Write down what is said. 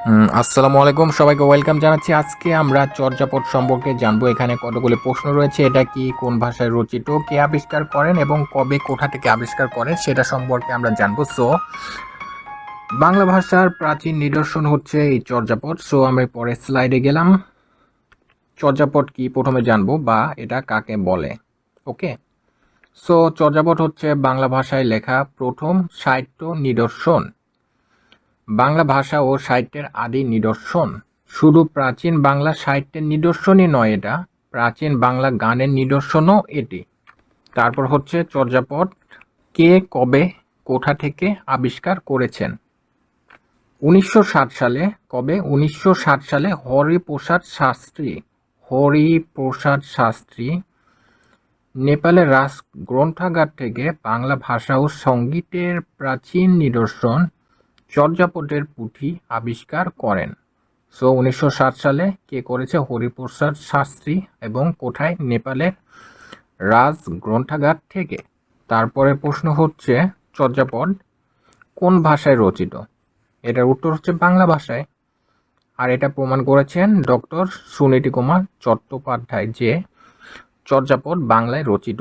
আসসালামু আলাইকুম, সবাইকে ওয়েলকাম জানাচ্ছি। আজকে আমরা চর্যাপদ সম্পর্কে জানবো। এখানে কতগুলি প্রশ্ন রয়েছে। এটা কি, কোন ভাষায় রচিত, কে আবিষ্কার করেন এবং কবে, কোথা থেকে আবিষ্কার করেন সেটা সম্পর্কে আমরা জানবো। সো বাংলা ভাষার প্রাচীন নিদর্শন হচ্ছে এই চর্যাপদ। সো আমরা পরের স্লাইডে গেলাম। চর্যাপদ কি প্রথমে জানবো, বা এটা কাকে বলে। ওকে, সো চর্যাপদ হচ্ছে বাংলা ভাষায় লেখা প্রথম সাহিত্য নিদর্শন, বাংলা ভাষা ও সাহিত্যের আদি নিদর্শন। শুধু প্রাচীন বাংলা সাহিত্যের নিদর্শনই নয়, এটা প্রাচীন বাংলা গানের নিদর্শনও এটি। তারপর হচ্ছে চর্যাপদ কে, কবে, কোথা থেকে আবিষ্কার করেছেন। 1960 সালে। কবে? 1960 সালে হরিপ্রসাদ শাস্ত্রী নেপালের রাজ গ্রন্থাগার থেকে বাংলা ভাষা ও সঙ্গীতের প্রাচীন নিদর্শন চর্যাপদের পুঁথি আবিষ্কার করেন। সো 1960 সালে কে করেছে? হরিপ্রসাদ শাস্ত্রী। এবং কোথায়? নেপালের রাজ গ্রন্থাগার থেকে। তারপরে প্রশ্ন হচ্ছে চর্যাপদ কোন ভাষায় রচিত। এটার উত্তর হচ্ছে বাংলা ভাষায়। আর এটা প্রমাণ করেছেন ডক্টর সুনীতি কুমার চট্টোপাধ্যায় যে চর্যাপদ বাংলায় রচিত।